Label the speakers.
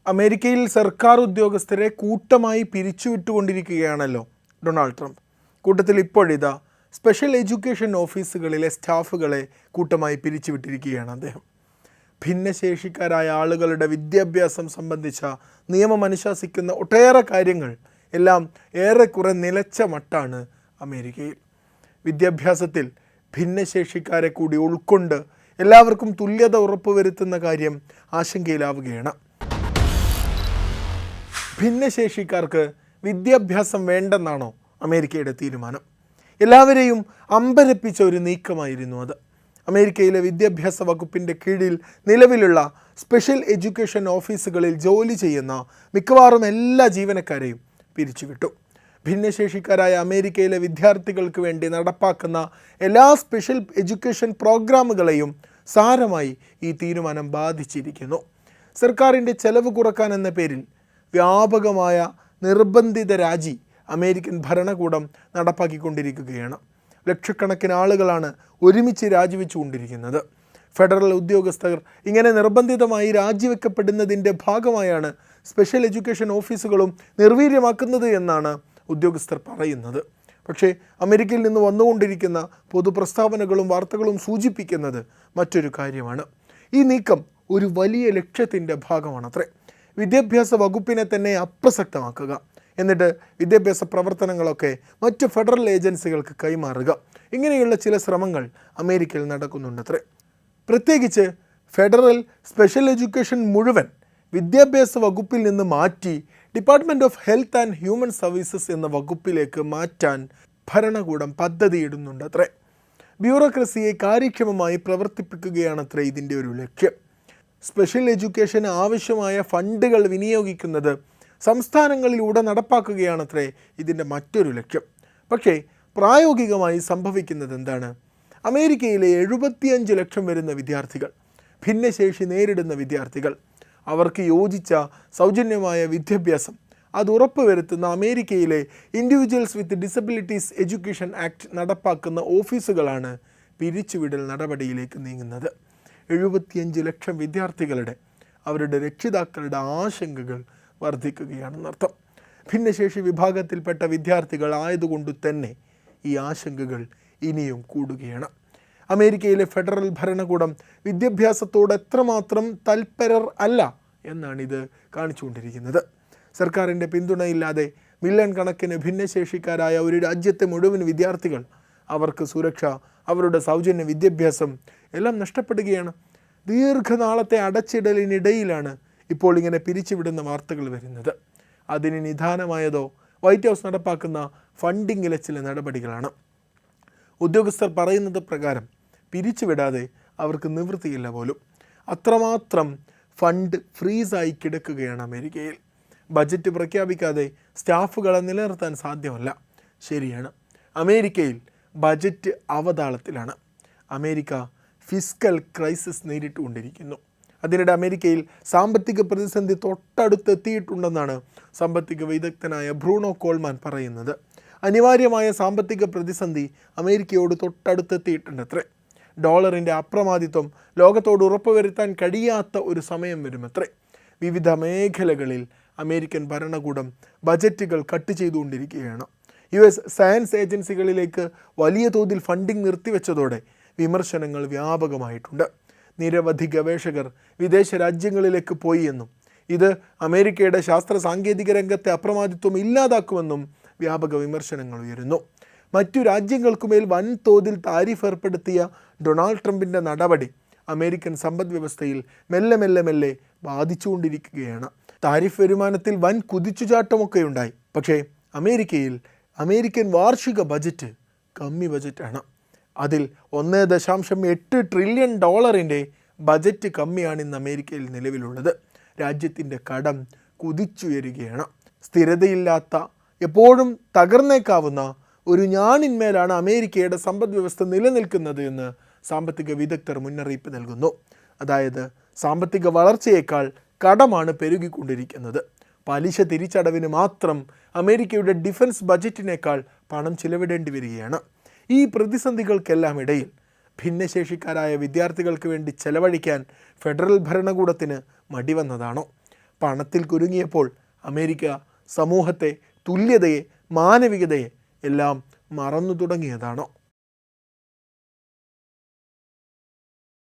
Speaker 1: അമേരിക്കയിൽ സർക്കാർ ഉദ്യോഗസ്ഥരെ കൂട്ടമായി പിരിച്ചുവിട്ടുകൊണ്ടിരിക്കുകയാണല്ലോ ഡൊണാൾഡ് ട്രംപ്. കൂട്ടത്തിൽ ഇപ്പോഴിതാ സ്പെഷ്യൽ എഡ്യൂക്കേഷൻ ഓഫീസുകളിലെ സ്റ്റാഫുകളെ കൂട്ടമായി പിരിച്ചുവിട്ടിരിക്കുകയാണ് അദ്ദേഹം. ഭിന്നശേഷിക്കാരായ ആളുകളുടെ വിദ്യാഭ്യാസം സംബന്ധിച്ച നിയമം അനുശാസിക്കുന്ന ഒട്ടേറെ കാര്യങ്ങൾ എല്ലാം ഏറെക്കുറെ നിലച്ച മട്ടാണ് അമേരിക്കയിൽ. വിദ്യാഭ്യാസത്തിൽ ഭിന്നശേഷിക്കാരെ കൂടി ഉൾക്കൊണ്ട് എല്ലാവർക്കും തുല്യത ഉറപ്പുവരുത്തുന്ന കാര്യം ആശങ്കയിലാവുകയാണ്. ഭിന്നശേഷിക്കാർക്ക് വിദ്യാഭ്യാസം വേണ്ടെന്നാണോ അമേരിക്കയുടെ തീരുമാനം? എല്ലാവരെയും അമ്പരപ്പിച്ച ഒരു നീക്കമായിരുന്നു അത്. അമേരിക്കയിലെ വിദ്യാഭ്യാസ വകുപ്പിൻ്റെ കീഴിൽ നിലവിലുള്ള സ്പെഷ്യൽ എഡ്യൂക്കേഷൻ ഓഫീസുകളിൽ ജോലി ചെയ്യുന്ന മിക്കവാറും എല്ലാ ജീവനക്കാരെയും പിരിച്ചുവിട്ടു. ഭിന്നശേഷിക്കാരായ അമേരിക്കയിലെ വിദ്യാർത്ഥികൾക്ക് വേണ്ടി നടപ്പാക്കുന്ന എല്ലാ സ്പെഷ്യൽ എഡ്യൂക്കേഷൻ പ്രോഗ്രാമുകളെയും സാരമായി ഈ തീരുമാനം ബാധിച്ചിരിക്കുന്നു. സർക്കാരിൻ്റെ ചെലവ് കുറക്കാൻ എന്ന പേരിൽ വ്യാപകമായ നിർബന്ധിത രാജി അമേരിക്കൻ ഭരണകൂടം നടപ്പാക്കിക്കൊണ്ടിരിക്കുകയാണ്. ലക്ഷക്കണക്കിന് ആളുകളാണ് ഒരുമിച്ച് രാജിവെച്ചുകൊണ്ടിരിക്കുന്നത്. ഫെഡറൽ ഉദ്യോഗസ്ഥർ ഇങ്ങനെ നിർബന്ധിതമായി രാജിവെക്കപ്പെടുന്നതിൻ്റെ ഭാഗമായാണ് സ്പെഷ്യൽ എഡ്യൂക്കേഷൻ ഓഫീസുകളും നിർവീര്യമാക്കുന്നത് എന്നാണ് ഉദ്യോഗസ്ഥർ പറയുന്നത്. പക്ഷേ അമേരിക്കയിൽ നിന്ന് വന്നുകൊണ്ടിരിക്കുന്ന പൊതുപ്രസ്താവനകളും വാർത്തകളും സൂചിപ്പിക്കുന്നത് മറ്റൊരു കാര്യമാണ്. ഈ നീക്കം ഒരു വലിയ ലക്ഷ്യത്തിൻ്റെ ഭാഗമാണത്രേ. വിദ്യാഭ്യാസ വകുപ്പിനെ തന്നെ അപ്രസക്തമാക്കുക, എന്നിട്ട് വിദ്യാഭ്യാസ പ്രവർത്തനങ്ങളൊക്കെ മറ്റ് ഫെഡറൽ ഏജൻസികൾക്ക് കൈമാറുക. ഇങ്ങനെയുള്ള ചില ശ്രമങ്ങൾ അമേരിക്കയിൽ നടക്കുന്നുണ്ടത്രേ. പ്രത്യേകിച്ച് ഫെഡറൽ സ്പെഷ്യൽ എഡ്യൂക്കേഷൻ മുഴുവൻ വിദ്യാഭ്യാസ വകുപ്പിൽ നിന്ന് മാറ്റി department of health and human services എന്ന വകുപ്പിലേക്ക് മാറ്റാൻ ഭരണകൂടം പദ്ധതിയിടുന്നുണ്ടത്രേ. ബ്യൂറോക്രസിയെ കാര്യക്ഷമമായി പ്രവർത്തിപ്പിക്കുകയാണത്രേ ഇതിൻ്റെ ഒരു ലക്ഷ്യം. സ്പെഷ്യൽ എഡ്യൂക്കേഷന് ആവശ്യമായ ഫണ്ടുകൾ വിനിയോഗിക്കുന്നത് സംസ്ഥാനങ്ങളിലൂടെ നടപ്പാക്കുകയാണത്രേ ഇതിൻ്റെ മറ്റൊരു ലക്ഷ്യം. പക്ഷേ പ്രായോഗികമായി സംഭവിക്കുന്നത് എന്താണ്? അമേരിക്കയിലെ 75 ലക്ഷം വരുന്ന വിദ്യാർത്ഥികൾ, ഭിന്നശേഷി നേരിടുന്ന വിദ്യാർത്ഥികൾ, അവർക്ക് യോജിച്ച സൗജന്യമായ വിദ്യാഭ്യാസം അത് ഉറപ്പുവരുത്തുന്ന അമേരിക്കയിലെ individuals with disabilities education act നടപ്പാക്കുന്ന ഓഫീസുകളാണ് പിരിച്ചുവിടൽ നടപടിയിലേക്ക് നീങ്ങുന്നത്. 75 ലക്ഷം വിദ്യാർത്ഥികളുടെ, അവരുടെ രക്ഷിതാക്കളുടെ ആശങ്കകൾ വർദ്ധിക്കുകയാണെന്നർത്ഥം. ഭിന്നശേഷി വിഭാഗത്തിൽപ്പെട്ട വിദ്യാർത്ഥികൾ ആയതുകൊണ്ട് തന്നെ ഈ ആശങ്കകൾ ഇനിയും കൂടുകയാണ്. അമേരിക്കയിലെ ഫെഡറൽ ഭരണകൂടം വിദ്യാഭ്യാസത്തോട് എത്രമാത്രം തൽപരർ അല്ല എന്നാണിത് കാണിച്ചുകൊണ്ടിരിക്കുന്നത്. സർക്കാരിൻ്റെ പിന്തുണയില്ലാതെ മില്യൺ കണക്കിന് ഭിന്നശേഷിക്കാരായ ഒരു രാജ്യത്തെ മുഴുവൻ വിദ്യാർത്ഥികൾ, അവർക്ക് സുരക്ഷ, അവരുടെ സൗജന്യ വിദ്യാഭ്യാസം എല്ലാം നഷ്ടപ്പെടുകയാണ്. ദീർഘനാളത്തെ അടച്ചിടലിനിടയിലാണ് ഇപ്പോൾ ഇങ്ങനെ പിരിച്ചുവിടുന്ന വാർത്തകൾ വരുന്നത്. അതിന് നിദാനമായതോ വൈറ്റ് ഹൗസ് നടപ്പാക്കുന്ന ഫണ്ടിങ്ങിലെ ചില നടപടികളാണ്. ഉദ്യോഗസ്ഥർ പറയുന്നത് പ്രകാരം പിരിച്ചുവിടാതെ അവർക്ക് നിവൃത്തിയില്ല പോലും. അത്രമാത്രം ഫണ്ട് ഫ്രീസായി കിടക്കുകയാണ് അമേരിക്കയിൽ. ബജറ്റ് പ്രഖ്യാപിക്കാതെ സ്റ്റാഫുകളെ നിലനിർത്താൻ സാധ്യമല്ല. ശരിയാണ്, അമേരിക്കയിൽ ബജറ്റ് അവതാളത്തിലാണ്. അമേരിക്ക ഫിസ്ക്കൽ ക്രൈസിസ് നേരിട്ടുകൊണ്ടിരിക്കുന്നു. അതിനിടെ അമേരിക്കയിൽ സാമ്പത്തിക പ്രതിസന്ധി തൊട്ടടുത്തെത്തിയിട്ടുണ്ടെന്നാണ് സാമ്പത്തിക വിദഗ്ധനായ ബ്രൂണോ കോൾമാൻ പറയുന്നത്. അനിവാര്യമായ സാമ്പത്തിക പ്രതിസന്ധി അമേരിക്കയോട് തൊട്ടടുത്തെത്തിയിട്ടുണ്ടത്രേ. ഡോളറിൻ്റെ അപ്രമാദിത്വം ലോകത്തോട് ഉറപ്പുവരുത്താൻ കഴിയാത്ത ഒരു സമയം വരുമത്രേ. വിവിധ മേഖലകളിൽ അമേരിക്കൻ ഭരണകൂടം ബജറ്റുകൾ കട്ട് ചെയ്തുകൊണ്ടിരിക്കുകയാണ്. US സയൻസ് ഏജൻസികളിലേക്ക് വലിയ തോതിൽ ഫണ്ടിംഗ് നിർത്തിവെച്ചതോടെ വിമർശനങ്ങൾ വ്യാപകമായിട്ടുണ്ട്. നിരവധി ഗവേഷകർ വിദേശ രാജ്യങ്ങളിലേക്ക് പോയി എന്നും ഇത് അമേരിക്കയുടെ ശാസ്ത്ര സാങ്കേതിക രംഗത്തെ അപ്രമാദിത്വം ഇല്ലാതാക്കുമെന്നും വ്യാപക വിമർശനങ്ങൾ ഉയരുന്നു. മറ്റു രാജ്യങ്ങൾക്കുമേൽ വൻതോതിൽ താരിഫ് ഏർപ്പെടുത്തിയ ഡൊണാൾഡ് ട്രംപിൻ്റെ നടപടി അമേരിക്കൻ സമ്പദ് വ്യവസ്ഥയിൽ മെല്ലെ മെല്ലെ മെല്ലെ ബാധിച്ചുകൊണ്ടിരിക്കുകയാണ്. താരിഫ് വരുമാനത്തിൽ വൻ കുതിച്ചുചാട്ടമൊക്കെ ഉണ്ടായി. പക്ഷേ അമേരിക്കൻ വാർഷിക ബജറ്റ് കമ്മി ബജറ്റാണ്. അതിൽ 1.8 ട്രില്യൺ ഡോളറിൻ്റെ ബജറ്റ് കമ്മിയാണ് ഇന്ന് അമേരിക്കയിൽ നിലവിലുള്ളത്. രാജ്യത്തിൻ്റെ കടം കുതിച്ചുയരുകയാണ്. സ്ഥിരതയില്ലാത്ത, എപ്പോഴും തകർന്നേക്കാവുന്ന ഒരു ഞാണിന്മേലാണ് അമേരിക്കയുടെ സമ്പദ് വ്യവസ്ഥ നിലനിൽക്കുന്നത് എന്ന് സാമ്പത്തിക വിദഗ്ധർ മുന്നറിയിപ്പ് നൽകുന്നു. അതായത് സാമ്പത്തിക വളർച്ചയേക്കാൾ കടമാണ് പെരുകിക്കൊണ്ടിരിക്കുന്നത്. പലിശ തിരിച്ചടവിന് മാത്രം അമേരിക്കയുടെ ഡിഫൻസ് ബജറ്റിനേക്കാൾ പണം ചിലവിടേണ്ടി വരികയാണ്. ഈ പ്രതിസന്ധികൾക്കെല്ലാം ഇടയിൽ ഭിന്നശേഷിക്കാരായ വിദ്യാർത്ഥികൾക്ക് വേണ്ടി ചെലവഴിക്കാൻ ഫെഡറൽ ഭരണകൂടത്തിന് മടിവന്നതാണോ? പണത്തിൽ കുരുങ്ങിയപ്പോൾ അമേരിക്ക സമൂഹത്തെ, തുല്യതയെ, മാനവികതയെ എല്ലാം മറന്നു തുടങ്ങിയതാണോ?